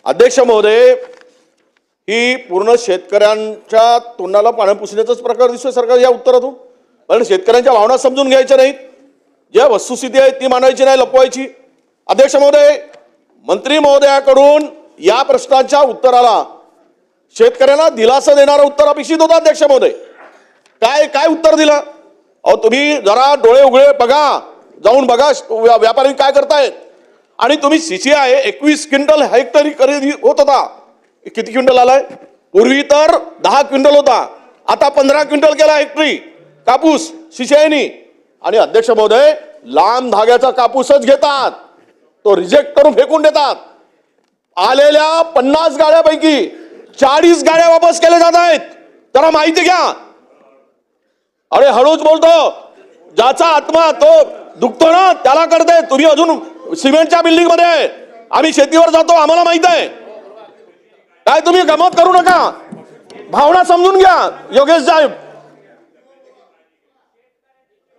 अध्यक्ष महोदय, ही पूर्ण शेतकऱ्यांच्या तोंडाला पाणी पुसण्याचाच प्रकार दिसतोय सरकार या उत्तरातून. कारण शेतकऱ्यांच्या भावना समजून घ्यायच्या नाहीत, ज्या वस्तुस्थिती आहे ती मांडायची नाही, लपवायची. अध्यक्ष महोदय, मंत्री महोदयाकडून या प्रश्नाच्या उत्तराला शेतकऱ्यांना दिलासा देणारं उत्तर अपेक्षित होतं. अध्यक्ष महोदय, काय काय उत्तर दिलं? अहो तुम्ही जरा डोळे उघडे बघा, जाऊन बघा व्यापारी काय करतायत. आणि तुम्ही CCI 21 क्विंटल हेक्टरी खरेदी होत होता, किती क्विंटल आलाय? पूर्वी तर 10 क्विंटल होता, आता 15 क्विंटल केला हेक्टरी कापूस CCIनी. आणि अध्यक्ष महोदय, लांब धाग्याचा कापूसच घेतात, तो रिजेक्ट करून फेकून देतात. आलेल्या 50 गाड्यापैकी 40 गाड्या वापस केल्या जात आहेत. जरा माहिती घ्या. अरे हळूच बोलतो, ज्याचा आत्मा तो दुखतो ना त्याला कळतंय. तुम्ही अजून सिमेंटच्या बिल्डिंग मध्ये आहे, आम्ही शेतीवर जातो, आम्हाला माहित आहे. काय तुम्ही गमत करू नका, भावना समजून घ्या. योगेश साहेब,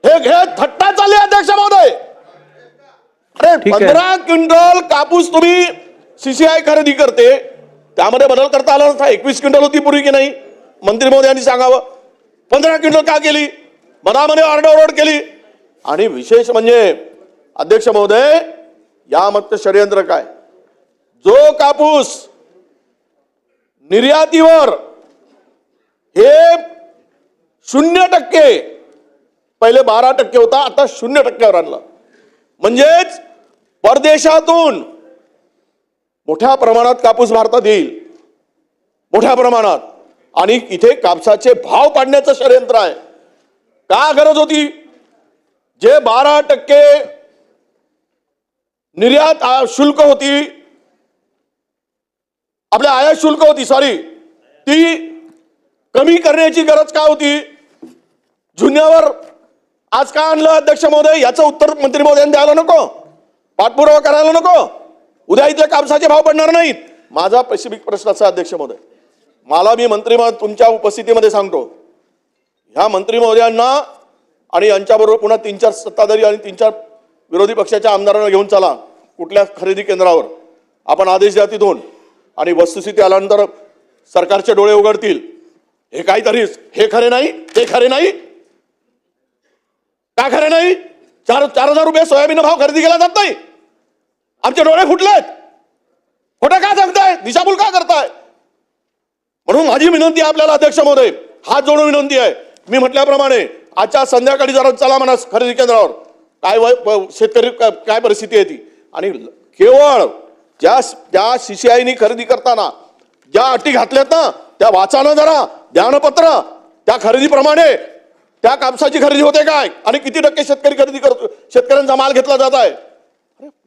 हे थट्टा चालली अध्यक्ष महोदय. अरे 15 क्विंटल कापूस तुम्ही CCI खरेदी करते, त्यामध्ये बदल करता आला नसता. 21 क्विंटल होती पूर्वी की नाही? मंत्री महोदयांनी सांगावं. 15 क्विंटल का केली? मनामध्ये आरडाओरड केली. आणि विशेष म्हणजे अध्यक्ष महोदय, यामध्ये षडयंत्र काय? जो कापूस निर्यातीवर हे 0%, पहिले 12% होता, आता 0%वर आणला. म्हणजेच परदेशातून मोठ्या प्रमाणात कापूस भारतात येईल, मोठ्या प्रमाणात. आणि इथे कापसाचे भाव पाडण्याचं षडयंत्र आहे. का गरज होती? जे 12% निर्यात शुल्क होती, आपल्या आयात शुल्क होती, सॉरी, ती कमी करण्याची गरज का होती? जुन्यावर आज का आणलं अध्यक्ष महोदय? याचं उत्तर मंत्री महोदयांनी द्यायला नको? पाठपुरावा करायला नको? उद्या इथले कापसाचे भाव पडणार नाहीत. माझा स्पेसिफिक प्रश्न असा अध्यक्ष महोदय, मी मंत्री तुमच्या उपस्थितीमध्ये सांगतो, ह्या मंत्री महोदयांना आणि यांच्याबरोबर पुन्हा 3-4 सत्ताधारी आणि 3-4 विरोधी पक्षाच्या आमदारांना घेऊन चला कुठल्या खरेदी केंद्रावर. आपण आदेश द्या तिथून, आणि वस्तुस्थिती आल्यानंतर सरकारचे डोळे उघडतील. हे काहीतरी हे खरे नाही, ते खरे नाही. का खरे नाही? 4,000 रुपये सोयाबीन भाव खरेदी केला जात नाही. आमचे डोळे फुटलेत. खोटं का सांगताय? दिशाभूल का करताय? म्हणून माझी विनंती आहे आपल्याला अध्यक्ष महोदय, हात जोडून विनंती आहे. मी म्हटल्याप्रमाणे आजच्या संध्याकाळी जरा चला म्हणा खरेदी केंद्रावर, काय शेतकरी काय परिस्थिती आहे ती. आणि केवळ ज्या CCIनी खरेदी करताना ज्या अटी घातल्यात ना, त्या वाचानं जरा ध्यानपत्र. त्या खरेदीप्रमाणे त्या कापसाची खरेदी होते काय, आणि किती टक्के शेतकरी खरेदी करतो, शेतकऱ्यांचा माल घेतला जात आहे.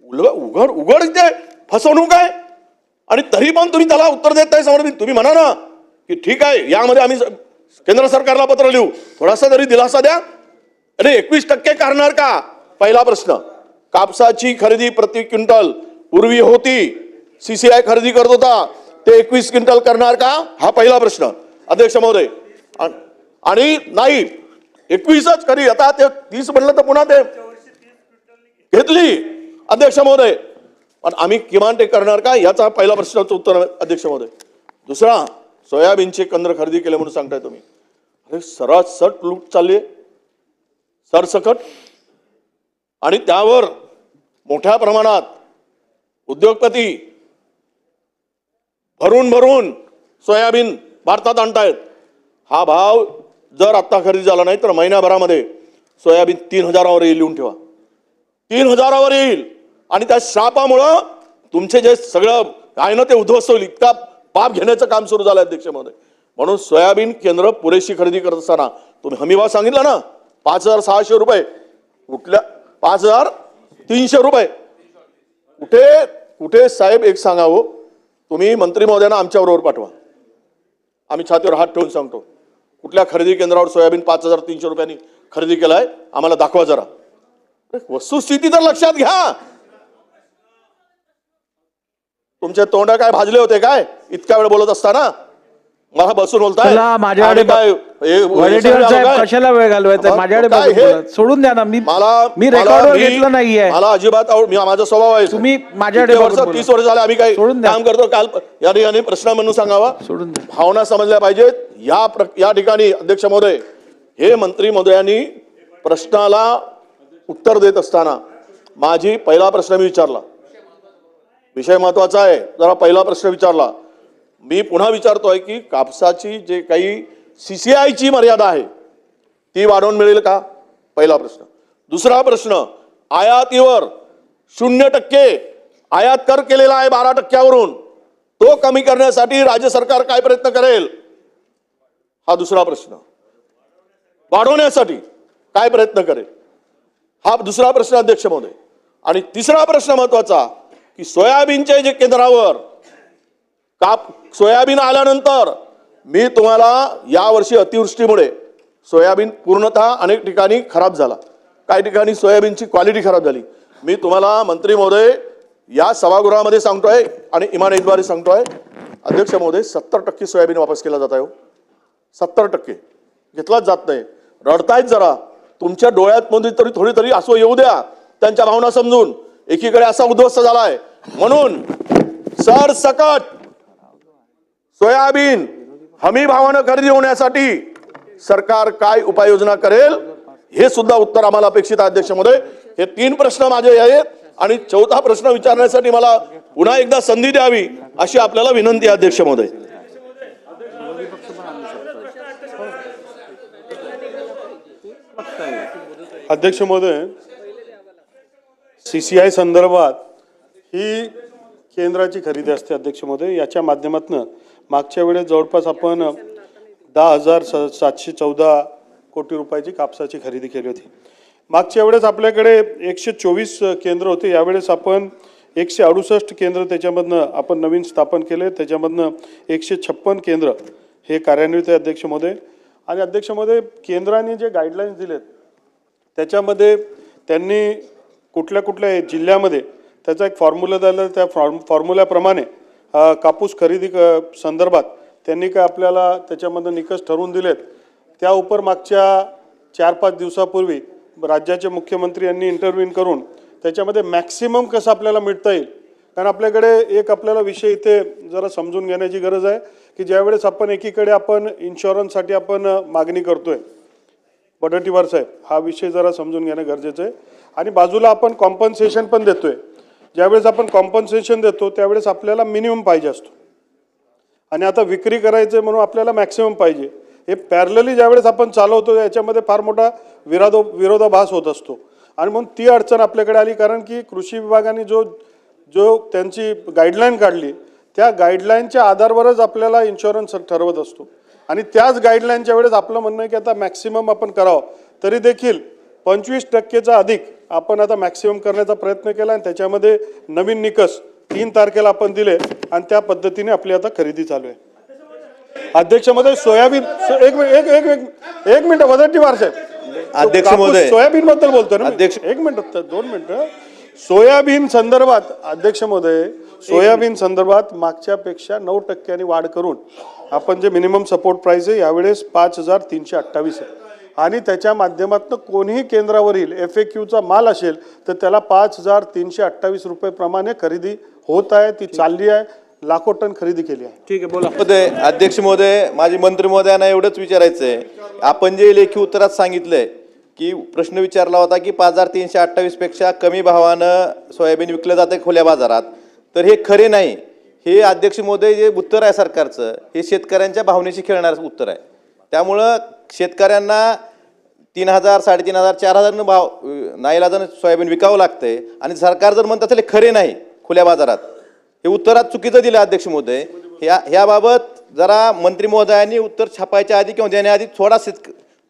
उघड उघड इथे फसवणूक आहे. आणि तरी पण तुम्ही त्याला उत्तर देत नाही. समोर तुम्ही म्हणा ना की ठीक आहे, यामध्ये आम्ही केंद्र सरकारला पत्र लिहू, थोडासा तरी दिलासा द्या. अरे 21% करणार का? पहिला प्रश्न. कापसाची खरेदी प्रति क्विंटल पूर्वी होती, CCI खरेदी करत होता, ते 21 क्विंटल करणार का? हा पहिला प्रश्न अध्यक्ष महोदय. आणि नाही 21च खरी, आता ते 30 म्हणलं तर पुन्हा ते घेतली अध्यक्ष महोदय. पण आम्ही किमान ते करणार का, याचा पहिला प्रश्नाचं उत्तर अध्यक्ष महोदय. दुसरा, सोयाबीनचे केंद्र खरेदी केले म्हणून सांगताय तुम्ही. अरे सरसकट लूट चालली, सरसकट. आणि त्यावर मोठ्या प्रमाणात उद्योगपती भरून भरून सोयाबीन भारतात आणतायत. हा भाव जर आता खरेदी झाला नाही तर महिन्याभरामध्ये सोयाबीन 3,000वर येईल. लिहून ठेवा, 3,000वर येईल. आणि त्या शापामुळं तुमचे जे सगळं काय ना ते उद्ध्वस्त होईल, इतका पाप घेण्याचं काम सुरू झालं अध्यक्ष महोदय. म्हणून सोयाबीन केंद्र पुरेशी खरेदी करत असताना तुम्ही हमीभाव सांगितला ना 5,600 रुपये, कुठल्या 5,300 रुपये. कुठे कुठे साहेब एक सांगावं, तुम्ही मंत्री महोदयांना आमच्याबरोबर पाठवा, आम्ही छातीवर हात ठेवून सांगतो कुठल्या खरेदी केंद्रावर सोयाबीन 5,300 रुपयांनी खरेदी केलाय, आम्हाला दाखवा जरा. वस्तुस्थिती तर लक्षात घ्या. तुमचे तोंड काय भाजले होते काय इतक्या वेळ बोलत असताना? मला बसून बोलताय. माझ्याकडे काय वडेट्टीवार साहेब कशाला वेळ घालवायचा? माझ्याकडे काय बघून हे? बोला. सोडून द्या ना. मी मला रेकॉर्डवर घेतलं नाहीये. मला अजिबात माझा स्वभाव आहे. तुम्ही माझ्याकडे वर्ष बघून बोला. 30 वर्ष झाले आम्ही काय सोडून द्या. काम करतो. काल या ठिकाणी प्रश्न म्हणून सांगावा, सोडून द्या. भावना समजल्या पाहिजेत. या ठिकाणी अध्यक्ष महोदय, हे मंत्री महोदयांनी प्रश्नाला उत्तर देत असताना माझी पहिला प्रश्न मी विचारला, विषय महत्वाचा आहे, जरा पहिला प्रश्न विचारला. मी पुन्हा विचारतोय की कापसाची जे काही CCI मर्यादा आहे ती वाढवून मिळेल का? पहिला प्रश्न. दुसरा प्रश्न, आयातीवर 0% आयात कर केलेला आहे 12%वरून, तो कमी करण्यासाठी राज्य सरकार काय प्रयत्न करेल? हा दुसरा प्रश्न. वाढवण्यासाठी काय प्रयत्न करेल? हा दुसरा प्रश्न अध्यक्ष महोदय. आणि तिसरा प्रश्न महत्वाचा की सोयाबीनच्या जे केंद्रावर सोयाबीन आल्यानंतर मी तुम्हाला यावर्षी अतिवृष्टीमुळे सोयाबीन पूर्णतः अनेक ठिकाणी खराब झाला, काही ठिकाणी सोयाबीनची क्वालिटी खराब झाली. मी तुम्हाला मंत्री महोदय या सभागृहामध्ये सांगतोय आणि इमानतद्वारे सांगतोय, अध्यक्ष महोदय 70% सोयाबीन वापस केला जात आहे. 70% घेतलाच जात नाही. रडतायत जरा, तुमच्या डोळ्यात मध्ये तरी थोडी तरी असं येऊ द्या, त्यांच्या भावना समजून. एकीकडे असा उद्ध्वस्त झालाय म्हणून सरसकट सोयाबीन हमी भावानं खरेदी होण्यासाठी सरकार काय उपाययोजना करेल हे सुद्धा उत्तर आम्हाला अपेक्षित आहे अध्यक्ष महोदय. हे 3 प्रश्न माझे आहेत आणि चौथा प्रश्न विचारण्यासाठी मला पुन्हा एकदा संधी द्यावी अशी आपल्याला विनंती आहे अध्यक्ष महोदय. अध्यक्ष महोदय, CCI संदर्भात ही केंद्राची खरेदी असते अध्यक्ष महोदय. याच्या माध्यमातून मागच्या वेळेस जवळपास आपण 10,714 कोटी रुपयाची कापसाची खरेदी केली होती. मागच्या वेळेस आपल्याकडे 124 केंद्र होते, यावेळेस आपण 168 केंद्र त्याच्यामधनं आपण नवीन स्थापन केले, त्याच्यामधनं 156 केंद्र हे कार्यान्वित आहे अध्यक्ष महोदय. आणि अध्यक्ष महोदय, केंद्राने जे गाईडलाईन्स दिलेत त्याच्यामध्ये त्यांनी कुठल्या कुठल्या जिल्ह्यामध्ये त्याचा एक फॉर्म्युला दिला, त्या फॉर्म्युल्याप्रमाणे कापूस खरेदी संदर्भात त्यांनी काय आपल्याला त्याच्यामध्ये निकष ठरवून दिलेत. त्या उपर मागच्या 4-5 दिवसापूर्वी राज्याचे मुख्यमंत्री यांनी इंटरव्ह्यू करून त्याच्यामध्ये मॅक्सिमम कसं आपल्याला मिळता येईल. कारण आपल्याकडे एक आपल्याला विषय इथे जरा समजून घेण्याची गरज आहे की ज्यावेळेस आपण एकीकडे आपण इन्शुरन्ससाठी आपण मागणी करतोय, वडेट्टीवार साहेब, हा विषय जरा समजून घेणं गरजेचं आहे. आणि बाजूला आपण कॉम्पन्सेशन पण देतोय. ज्यावेळेस आपण कॉम्पन्सेशन देतो त्यावेळेस आपल्याला मिनिमम पाहिजे असतो आणि आता विक्री करायचं म्हणून आपल्याला मॅक्सिमम पाहिजे. हे पॅरलली ज्यावेळेस आपण चालवतो याच्यामध्ये फार मोठा विरोधाभास होत असतो आणि म्हणून ती अडचण आपल्याकडे आली. कारण की कृषी विभागाने जो त्यांची गाईडलाईन काढली त्या गाईडलाईनच्या आधारावरच आपल्याला इन्शुरन्स ठरवत असतो आणि त्याच गाईडलाईनच्या वेळेस आपलं म्हणणं आहे की आता मॅक्सिमम आपण करावं. तरी देखील 25%चा अधिक आपण आता मॅक्सिमम करण्याचा प्रयत्न केला आणि त्याच्यामध्ये नवीन निकष 3 तारखेला आपण दिले आणि त्या पद्धतीने आपली आता खरेदी चालू आहे. अध्यक्ष महोदय, सोयाबीन एक मिनिट वडेट्टीवार साहेब, अध्यक्ष महोदय, सोयाबीन बद्दल बोलतोय ना अध्यक्ष, 1 मिनिट 2 मिनिटं. सोयाबीन संदर्भात अध्यक्ष महोदय, सोयाबीन संदर्भात मागच्यापेक्षा 9% वाढ करून आपण जे मिनिमम सपोर्ट प्राइस आहे यावेळेस 5,328 आहे आणि त्याच्या माध्यमातून कोणीही केंद्रावरील FAQचा माल असेल तर त्याला 5,328 रुपये प्रमाणे खरेदी होत आहे. ती चालली आहे, लाखो टन खरेदी केली आहे. ठीक आहे, बोला. महोदय, अध्यक्ष महोदय, माझे मंत्री महोदयांना एवढंच विचारायचं आहे, आपण जे लेखी उत्तरात सांगितलंय की प्रश्न विचारला होता की 5,328 पेक्षा कमी भावानं सोयाबीन विकलं जातं खुल्या बाजारात, तर हे खरे नाही. हे अध्यक्ष महोदय जे उत्तर आहे सरकारचं हे शेतकऱ्यांच्या भावनेशी खेळणारं उत्तर आहे. त्यामुळं शेतकऱ्यांना 3,000, 3,500, 4,000 भाव नाईलाजानं सोयाबीन विकावं लागतंय आणि सरकार जर म्हणत असेल खरे नाही खुल्या बाजारात, हे उत्तरात चुकीचं दिलं अध्यक्ष महोदय. ह्याबाबत जरा मंत्री महोदयांनी उत्तर छापायच्या आधी किंवा देण्याआधी थोडा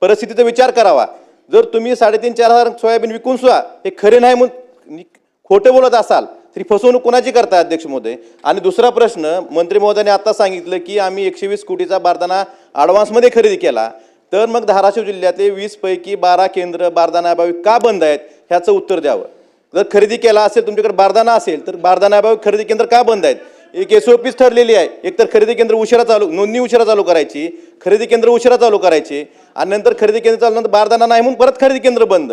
परिस्थितीचा विचार करावा. जर तुम्ही 3,500-4,000 सोयाबीन विकून सुद्धा हे खरे नाही म्हणून खोटं बोलत असाल तरी फसवणूक कोणाची करताय अध्यक्ष महोदय. आणि दुसरा प्रश्न, मंत्री महोदयांनी आता सांगितलं की आम्ही 120 कोटीचा बारदाना ॲडव्हान्समध्ये खरेदी केला, तर मग धाराशिव जिल्ह्यातले 20 पैकी 12 केंद्र बारदानाअभावी का बंद आहेत ह्याचं उत्तर द्यावं. जर खरेदी केला असेल, तुमच्याकडे बारदाना असेल तर बारदानाअभावी खरेदी केंद्र का बंद आहेत एक SOPच ठरलेली आहे. एकतर खरेदी केंद्र उशिरा चालू, नोंदणी उशिरा चालू करायची, खरेदी केंद्र उशिरा चालू करायची आणि नंतर खरेदी केंद्र चालू नंतर बारदाना नाही म्हणून परत खरेदी केंद्र बंद.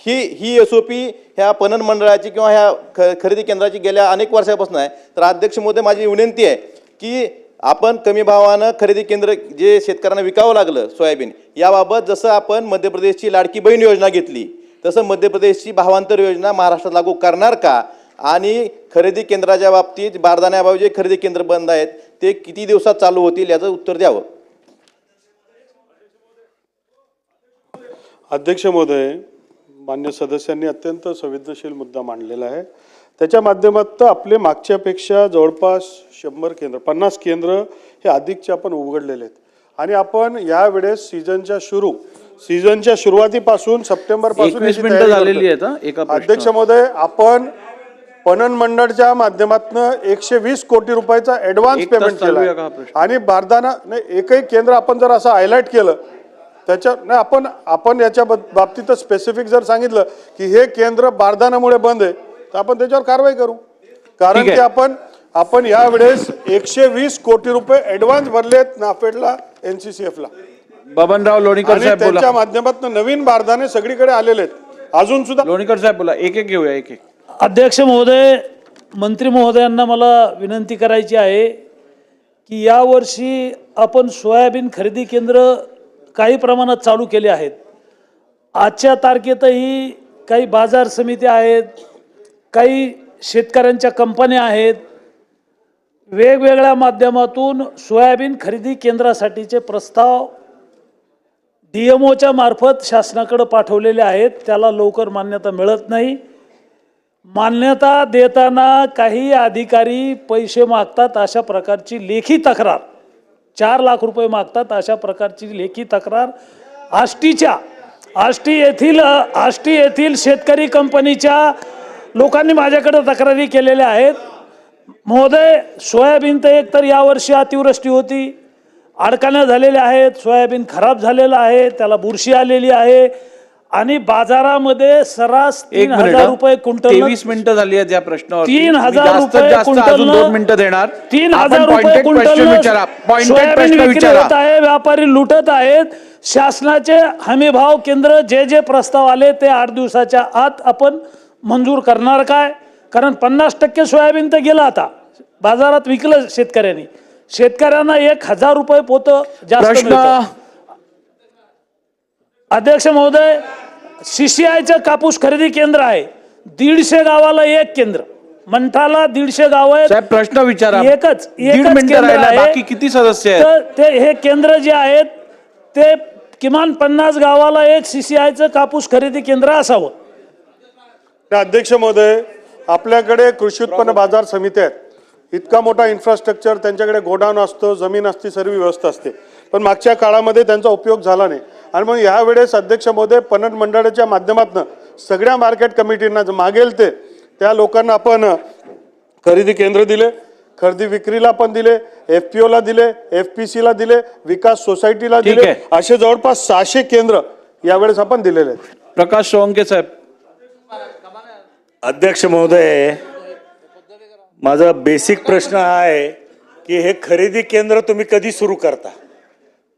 ही SOP ह्या पणन मंडळाची किंवा ह्या खरेदी केंद्राची गेल्या अनेक वर्षापासून आहे. तर अध्यक्ष महोदय, माझी विनंती आहे की आपण कमी भावानं खरेदी केंद्र जे शेतकऱ्यांना विकावं लागलं सोयाबीन, याबाबत जसं आपण मध्य प्रदेशची लाडकी बहीण योजना घेतली तसं मध्य प्रदेशची भावांतर योजना महाराष्ट्रात लागू करणार का, आणि खरेदी केंद्राच्या बाबतीत बारदाण्याबाबत जे खरेदी केंद्र बंद आहेत ते किती दिवसात चालू होतील याचं उत्तर द्यावं. अध्यक्ष महोदय, मान्य सदस्यांनी अत्यंत संवेदनशील मुद्दा मांडलेला आहे. त्याच्या माध्यमातून आपले मागच्यापेक्षा जवळपास 100 केंद्र 50 केंद्र हे अधिकचे आपण उघडलेले आहेत. आणि आपण यावेळेस सीझनच्या सुरुवातीपासून सप्टेंबर पासून 21 मिनिटं झालेली आहेत हं, एका प्रश्नावर. अध्यक्ष महोदय, आपण पणन मंडळच्या माध्यमातून 120 कोटी रुपयाचा ऍडव्हान्स पेमेंट चालू आहे का केला हा प्रश्न? आणि बारदाना नाही, एकही केंद्र आपण जर असं हायलाइट केलं त्याच्या नाही, आपण याच्या बाबतीत स्पेसिफिक जर सांगितलं की हे केंद्र बारदानामुळे बंद आहे तर आपण त्याच्यावर कारवाई करू. कारण की आपण यावेळेस 120 कोटी रुपये ऍडव्हान्स भरलेत नाफेडला, NCCF ला. बबनराव लोणीकर आणि साहेब बोला. त्यांच्या माध्यमातून नवीन बारदाने सगळीकडे आलेले आहेत अजून सुद्धा. लोणीकर साहेब बोला. एक एक घेऊया, एक एक. अध्यक्ष महोदय, मंत्री महोदयांना मला विनंती करायची आहे की यावर्षी आपण सोयाबीन खरेदी केंद्र काही प्रमाणात चालू केले आहेत. आजच्या तारखेतही काही बाजार समिती आहेत, काही शेतकऱ्यांच्या कंपन्या आहेत, वेगवेगळ्या माध्यमातून सोयाबीन खरेदी केंद्रासाठीचे प्रस्ताव DMOच्या मार्फत शासनाकडे पाठवलेले आहेत. त्याला लवकर मान्यता मिळत नाही. मान्यता देताना काही अधिकारी पैसे मागतात, अशा प्रकारची लेखी तक्रार 4 लाख रुपये मागतात, अशा प्रकारची लेखी तक्रार आष्टी येथील शेतकरी कंपनीच्या लोकांनी माझ्याकडे तक्रारी केलेल्या आहेत. महोदय, सोयाबीन तर एकतर यावर्षी अतिवृष्टी होती, अडकाण्या झालेल्या आहेत, सोयाबीन खराब झालेलं आहे, त्याला बुरशी आलेली आहे आणि बाजारामध्ये सरास 3,000 रुपये क्विंटल. 23 मिनिटं झाली आहेत या प्रश्नावर. 3,000 रुपये क्विंटल, 2 मिनिटं देणार. 3,000 रुपये क्विंटल सोयाबीन विक्री होत आहे. व्यापारी लुटत आहेत. शासनाचे हमी भाव केंद्र जे प्रस्ताव आले ते 8 दिवसाच्या आत आपण मंजूर करणार काय? कारण 50% सोयाबीन तर गेलं, आता बाजारात विकलं शेतकऱ्यांनी. शेतकऱ्यांना 1,000 रुपये पोतं जास्त मिळतं. अध्यक्ष महोदय, CCIचं कापूस खरेदी केंद्र आहे. 150 गावाला एक केंद्र, मंठाला 150 गाव आहेत. साहेब प्रश्न विचारा. एकच मिनिटं केंद्र राहिलं, आहे. बाकी किती सदस्य आहेत? तर ते हे केंद्र जे आहेत ते किमान 50 गावाला एक CCIचं कापूस खरेदी केंद्र असावं. अध्यक्ष महोदय, आपल्याकडे कृषी उत्पन्न बाजार समिती आहेत. इतका मोठा इन्फ्रास्ट्रक्चर, त्यांच्याकडे गोडाऊन असतो, जमीन असते, सर्व व्यवस्था असते, पण मागच्या काळामध्ये त्यांचा उपयोग झाला नाही. आणि मग यावेळेस अध्यक्ष महोदय, पणन मंडळाच्या माध्यमातून सगळ्या मार्केट कमिटींना मागेल त्या लोकांना आपण खरेदी केंद्र दिले, खरेदी विक्रीला पण दिले, FPO ला दिले, FPC ला दिले, विकास सोसायटीला दिले, असे जवळपास 600 केंद्र यावेळेस आपण दिलेले आहेत. प्रकाश सोळंके साहेब. अध्यक्ष महोदय, माझा बेसिक प्रश्न हा आहे की हे खरेदी केंद्र तुम्ही कधी सुरू करता?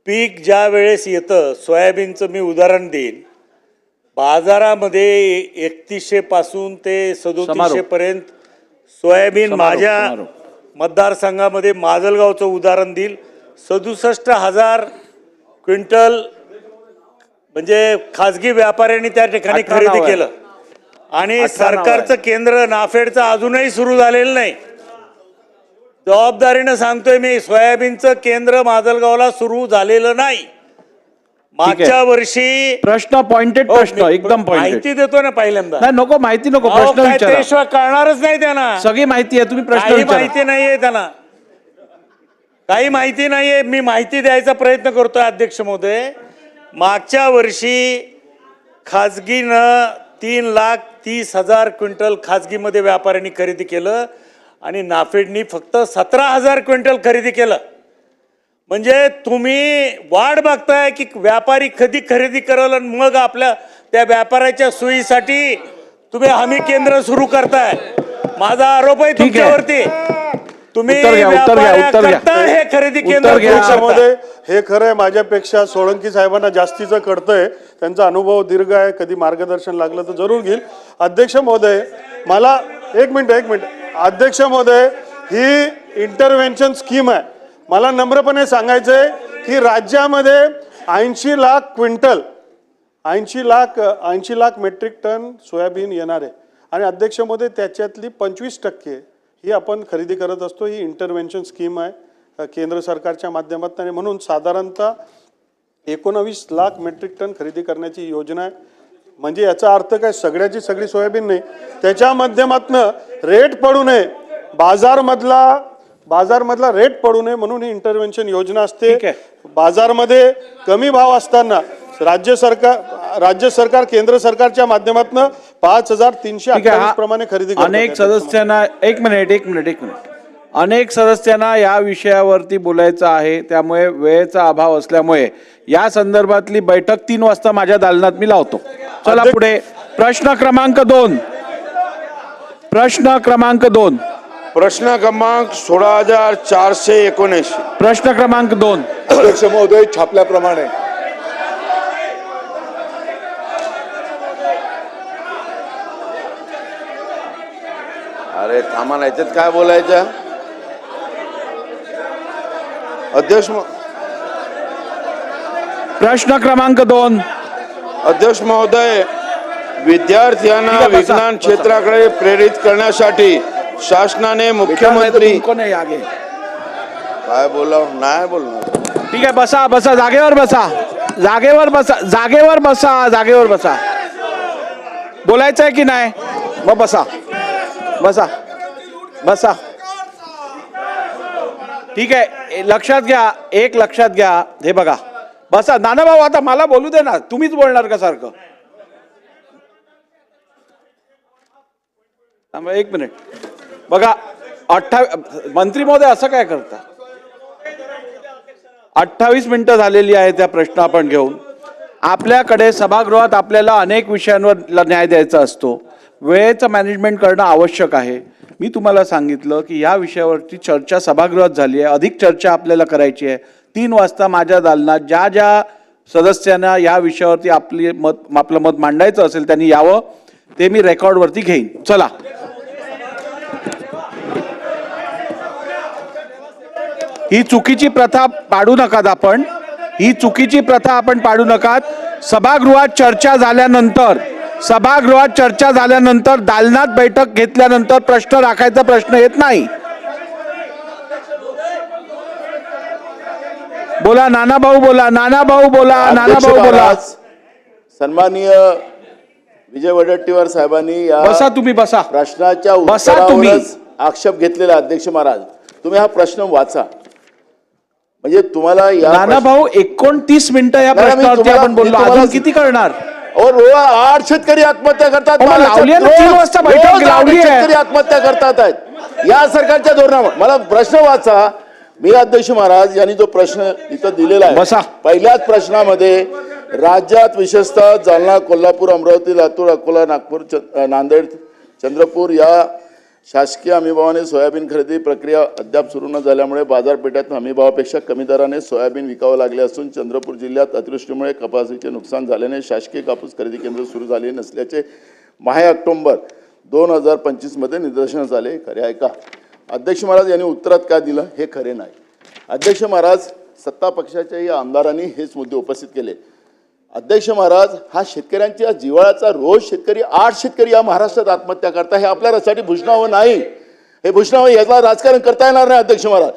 पीक ज्या वेळेस येतं, सोयाबीनचं मी उदाहरण देईन, बाजारामध्ये 3100 पासून ते 3700 पर्यंत सोयाबीन. माझ्या मतदारसंघामध्ये माजलगावचं उदाहरण देईल, 67,000 क्विंटल म्हणजे खाजगी व्यापाऱ्यांनी त्या ठिकाणी खरेदी केलं. आणि सरकारचं केंद्र नाफेडचं अजूनही सुरू झालेलं नाही. जबाबदारीनं सांगतोय मी, सोयाबीनचं केंद्र माजलगावला सुरू झालेलं नाही. मागच्या वर्षी प्रश्न पॉइंटेड प्रश्न, एकदम पॉइंटेड. माहिती देतो ना पहिल्यांदा. नाही नको, माहिती नको, प्रश्न विचारा. त्याशिवाय कळणारच नाही त्यांना. सगळी माहिती आहे, तुम्ही प्रश्न काही विचारा. माहिती नाहीये त्यांना, काही माहिती नाहीये. मी माहिती द्यायचा प्रयत्न करतोय अध्यक्ष महोदय. मागच्या वर्षी खाजगीनं 3,30,000 क्विंटल खाजगीमध्ये व्यापाऱ्यांनी खरेदी केलं आणि नाफेडनी फक्त 17,000 क्विंटल खरेदी केलं. म्हणजे तुम्ही वाट बघताय की व्यापारी कधी खरेदी करल आणि मग आपल्या त्या व्यापाऱ्याच्या सोयीसाठी तुम्ही हमी केंद्र सुरू करताय. माझा आरोप आहे तुमच्यावरती. तुम्ही उत्तर घ्या, उत्तर घ्या, उत्तर घ्या. व्यापाऱ्याकरता हे खरेदी केंद्र उत्तर घ्या. सुरू करता. त्याच्यामध्ये हे खरं आहे, माझ्यापेक्षा सोळंकी साहेबांना जास्तीचं कळतंय. त्यांचा अनुभव दीर्घ आहे, कधी मार्गदर्शन लागलं तर जरूर घेईल. अध्यक्ष महोदय, मला एक मिनिट अध्यक्ष महोदय, ही इंटरव्हेन्शन स्कीम आहे. मला नम्रपणे सांगायचंय की राज्यामध्ये 80 lakh quintal 80 lakh metric ton soybean येणार आहे आणि अध्यक्ष महोदय त्याच्यातली 25% ही आपण खरेदी करत असतो. ही इंटरव्हेन्शन स्कीम आहे केंद्र सरकारच्या माध्यमातून आणि म्हणून साधारणतः 19 लाख मेट्रिक टन खरेदी करण्याची योजना आहे. म्हणजे याचा अर्थ काय, सगळ्याची सगळी सोयाबीन नाही, त्याच्या माध्यमातनं रेट पडू नये, बाजारमधला रेट पडू नये म्हणून ही इंटरव्हेन्शन योजना असते. ठीक आहे. बाजारमध्ये कमी भाव असताना राज्य सरकार केंद्र सरकारच्या माध्यमातून 5328 प्रमाणे खरेदी करतं. अनेक सदस्यांना एक मिनिट अनेक सदस्यांना या विषयावरती बोलायचं आहे, त्यामुळे वेळेचा अभाव असल्यामुळे या संदर्भातली बैठक 3 वाजता माझ्या दालनात मी लावतो. चला पुढे. प्रश्न क्रमांक 2 प्रश्न क्रमांक 16,419. प्रश्न क्रमांक 2. अध्यक्ष महोदय, छापल्याप्रमाणे अरे थांबा ना, याच्यात काय बोलायचं. प्रश्न क्रमांक 2. अध्यक्ष महोदय, विद्यार्थ्यांना विज्ञान क्षेत्राकडे प्रेरित करण्यासाठी शासनाने मुख्यमंत्री तुमको नहीं आगे. काय बोला नाही बोलणार. ठीक आहे, बसा जागेवर बसा. बोलायचं आहे की नाही, मग बसा. ठीक आहे, लक्षात घ्या. हे बघा, बसा. नाना भाऊ, आता मला बोलू दे ना, तुम्हीच बोलणार का सारखं. एक मिनिट बघा. 28 मंत्री महोदय असं काय करता. 28 मिनिटं झालेली आहे त्या प्रश्न आपण घेऊन. आपल्याकडे सभागृहात आपल्याला अनेक विषयांवर न्याय द्यायचा असतो. वेळेचं मॅनेजमेंट करणं आवश्यक आहे. मी तुम्हाला सांगितलं की या विषयावरची चर्चा सभागृहात झाली आहे, अधिक चर्चा आपल्याला करायची आहे. 3 वाजता माझ्या दालनात ज्या सदस्यांना या विषयावरती आपलं मत मांडायचं असेल त्यांनी यावं, ते मी रेकॉर्डवरती घेईन. चला. ही चुकीची प्रथा पाडू नकात आपण. सभागृहात चर्चा झाल्यानंतर दालनात बैठक घेतल्यानंतर प्रश्न राखायचा प्रश्न येत नाही. बोला नाना भाऊ बोला. सन्माननीय विजय वडेट्टीवार साहेबांनी या बसा तुम्ही. प्रश्नाच्या बसा तुम्ही. उत्तरावरच आक्षेप घेतलेला. अध्यक्ष महाराज, तुम्ही हा प्रश्न वाचा. म्हणजे तुम्हाला या नाना भाऊ 29 मिनिटं या प्रश्नावरती आपण बोललो. अजून किती करणार. रोज 8 शेतकरी आत्महत्या करतात. लावली आहे ना, 3 वाजता बैठक लावली आहे. शेतकरी आत्महत्या करतात आहेत या सरकारच्या धोरणामुळे. मला प्रश्न वाचा. मी अध्यक्ष महाराज यांनी जो प्रश्न इथं दिलेला बसा. आहे, पहिल्याच प्रश्नामध्ये राज्यात विशेषतः जालना, कोल्हापूर, अमरावती, लातूर, अकोला, नागपूर, नांदेड, चंद्रपूर या शासकीय हमीभावाने सोयाबीन खरेदी प्रक्रिया अद्याप सुरू न झाल्यामुळे बाजारपेठेत हमीभावापेक्षा कमी दराने सोयाबीन विकावं लागले असून चंद्रपूर जिल्ह्यात अतिवृष्टीमुळे कपासीचे नुकसान झाल्याने शासकीय कापूस खरेदी केंद्र सुरू झाले नसल्याचे माहे ऑक्टोबर 2025 मध्ये निदर्शनास आले. खरे आहे का. अध्यक्ष महाराज यांनी उत्तरात काय दिलं हे खरे नाही. अध्यक्ष महाराज, सत्ता पक्षाच्याही आमदारांनी हेच मुद्दे उपस्थित केले. अध्यक्ष महाराज, हा शेतकऱ्यांच्या जिव्हाळ्याचा रोज 8 शेतकरी या महाराष्ट्रात आत्महत्या करतात. हे आपल्या रसासाठी भूषणावं नाही. हे भूषणावं याला राजकारण करता येणार नाही. अध्यक्ष महाराज,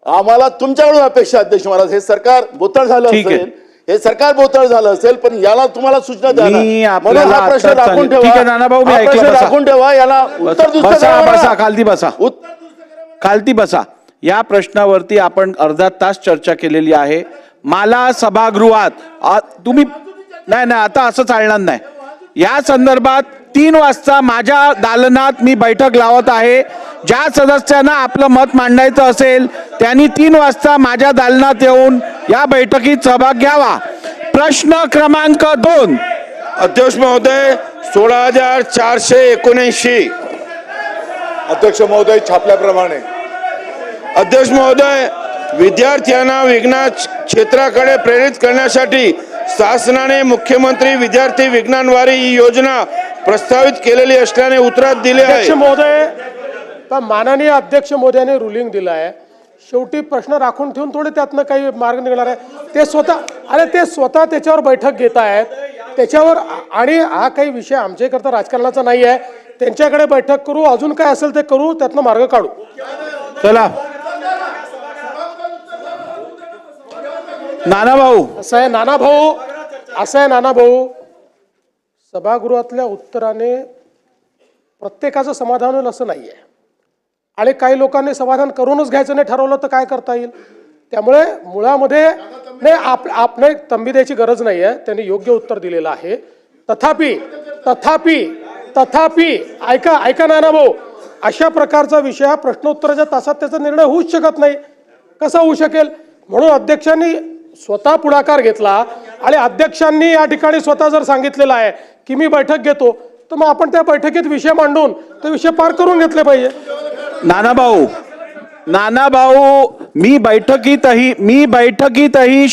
आम्हाला तुमच्याकडून अपेक्षा. अध्यक्ष महाराज, हे सरकार बोथळ झालं असेल, पण याला तुम्हाला सूचना द्या. म्हणून हा प्रश्न राखून ठेवा. याला उत्तर खालती बसा. या प्रश्नावरती आपण अर्धा तास चर्चा केलेली आहे. मला सभागृहात तुम्ही नाही आता असं चालणार नाही. या संदर्भात 3 वाजता माझ्या दालनात मी बैठक लावत आहे. ज्या सदस्यांना आपलं मत मांडायचं असेल त्यांनी 3 वाजता माझ्या दालनात येऊन या बैठकीत सहभाग घ्यावा. प्रश्न क्रमांक 2. अध्यक्ष महोदय, 16,479. अध्यक्ष महोदय, छापल्याप्रमाणे अध्यक्ष महोदय, विद्यार्थ्यांना विज्ञान क्षेत्राकडे प्रेरित करण्यासाठी शासनाने मुख्यमंत्री विद्यार्थी विज्ञान वारी ही योजना प्रस्तावित केलेली असल्याने उत्तरात दिले आहे. अध्यक्ष महोदय, तर माननीय अध्यक्ष महोदयाने रुलिंग दिलं आहे. शेवटी प्रश्न राखून ठेवून थोडे त्यातनं काही मार्ग निघणार आहे. ते स्वतः त्याच्यावर बैठक घेत आहेत त्याच्यावर. आणि हा काही विषय आमच्याकरता राजकारणाचा नाही आहे. त्यांच्याकडे बैठक करू, अजून काय असेल ते करू, त्यातनं मार्ग काढू. चला नाना भाऊ. असं आहे नाना भाऊ, सभागृहातल्या उत्तराने प्रत्येकाचं समाधान होईल असं नाही आहे. आणि काही लोकांनी समाधान करूनच घ्यायचं नाही ठरवलं तर काय करता येईल. त्यामुळे मुळामध्ये नाही तंबी द्यायची गरज नाही आहे. त्यांनी योग्य उत्तर दिलेलं आहे. तथापि ऐका नाना भाऊ, अशा प्रकारचा विषय हा प्रश्नोत्तराच्या तासात त्याचा निर्णय होऊच शकत नाही. कसा होऊ शकेल? म्हणून अध्यक्षांनी स्वतः पुढाकार घेतला आणि अध्यक्षांनी या ठिकाणी स्वतः जर सांगितलेलं आहे की मी बैठक घेतो, तर मग आपण त्या बैठकीत विषय मांडून ते विषय पार करून घेतले पाहिजे. नाना भाऊ, मी बैठकीतही